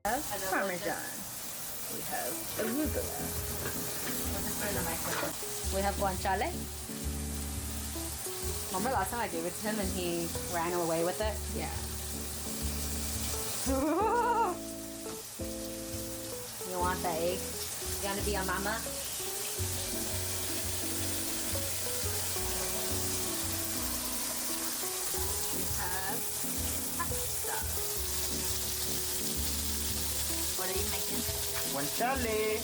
Parmesan. We have arugula. We have guanciale. Remember last time I gave it to him and he ran away with it? Yeah. You want the egg? You want to be a mama? We have pasta. What are you making? Guanciale.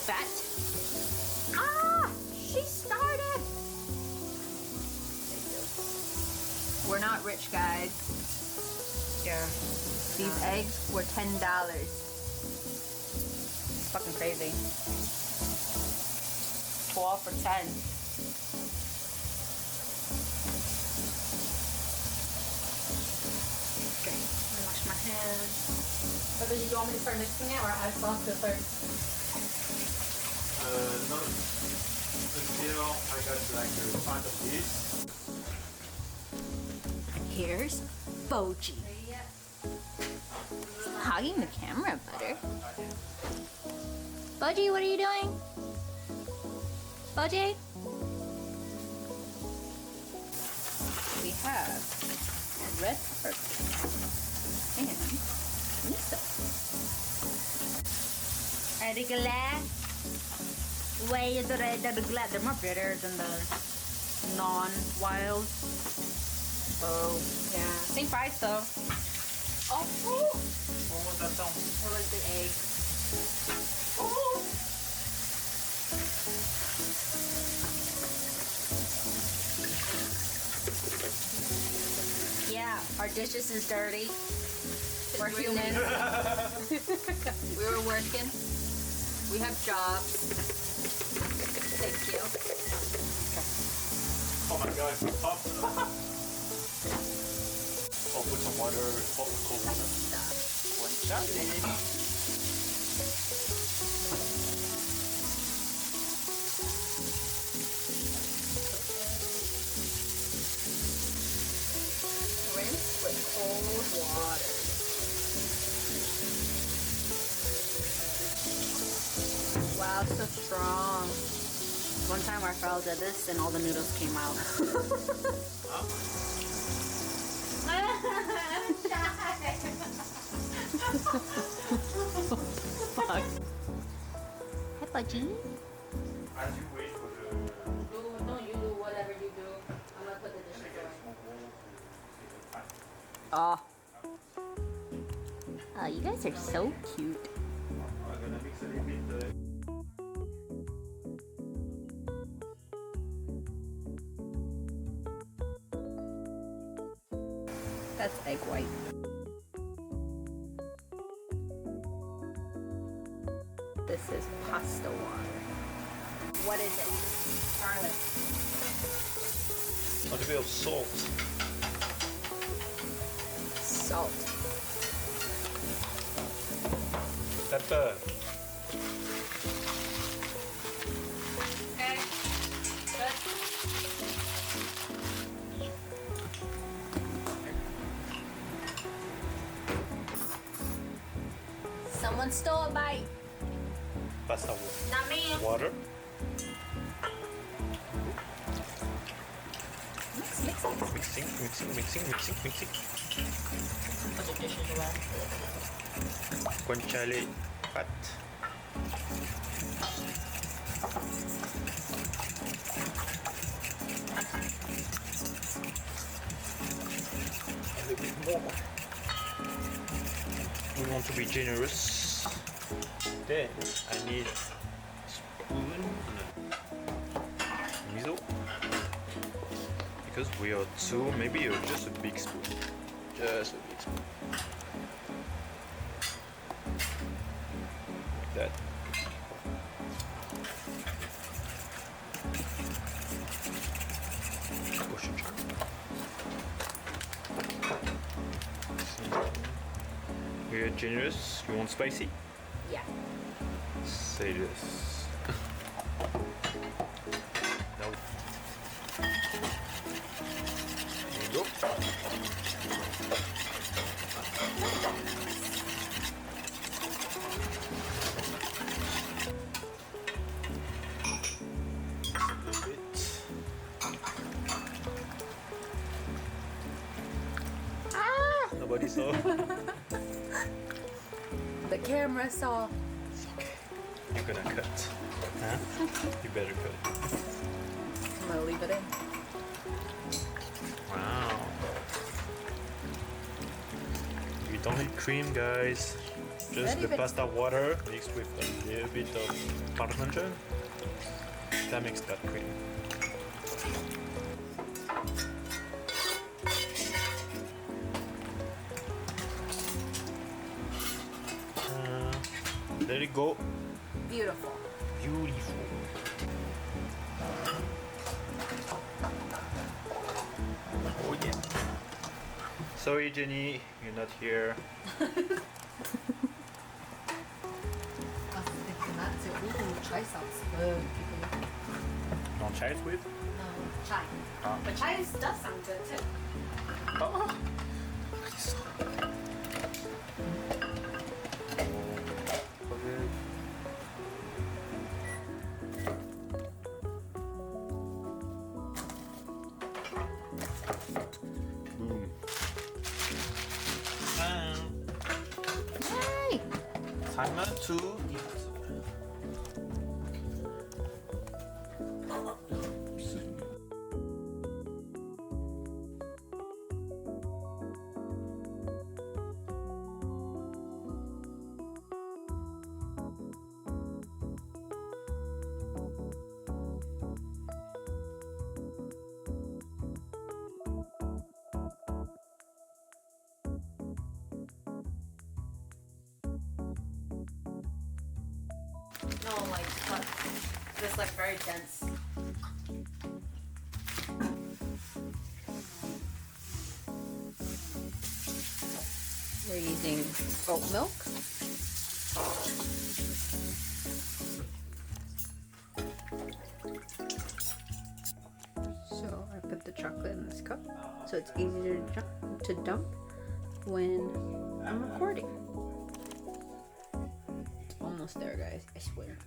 Fat? Ah! She started! We're not rich, guys. Yeah. These eggs were $10. It's fucking crazy. 12 for 10. Okay, let me wash my hands. But do you want me to start mixing it or add sauce to first? No. Until I got like a part of this. Here's Boji. Hogging the camera, butter. Boji, what are you doing? Boji? We have red pepper and miso. Arugula. Way the red arugula. They're more bitter than the non-wild. Oh, yeah. Same price though. Oh, What was that sound? it was the egg. Yeah, our dishes is dirty. We're human. We were working. We have jobs. Thank you. Oh my god, pop. I'll put some water, hot or cold water. Guanciale. Rinse with cold water. Wow, so strong. One time our Farrell did this and all the noodles came out. Fuck. Hi, Budgie. As you wait for the... No, you do whatever you do. I'm gonna put the dishes away. Oh. Oh, you guys are so cute. I'm gonna mix a little bit. That's egg white. This is pasta water. What is it? Garlic. A little bit of salt. Salt. Pepper. Okay. Good. Someone stole a bite. Pasta Not me. water. Mixing. Put the dishes away. Guanciale fat. A little bit more. We want to be generous. Then I need spoon and miso. Because we are two, maybe just a big spoon. Just a big spoon. Like that. We are generous. You want spicy? Yeah. Say this. No. Nobody saw. The camera saw. It's okay. You're gonna cut. Huh? You better cut. I'm gonna leave it in. Wow. You don't need cream, guys. Just the pasta water mixed with a little bit of parmesan. That makes that cream. There you go. Beautiful. Beautiful. Oh yeah. Sorry, Jenny, you're not here. I was thinking that too. Ooh, chai sounds good. No chai with? No, chai. Ah. But chai does sound good too. Oh. Yay! Time to eat. No, like, but this like very dense. We're using oat milk. So I put the chocolate in this cup so it's easier to dump when I'm recording. It's almost there, guys, I swear.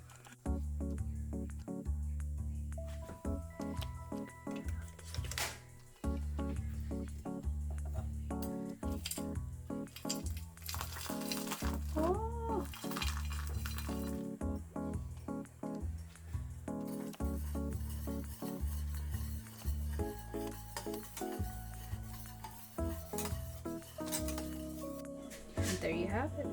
Oh. And there you have it.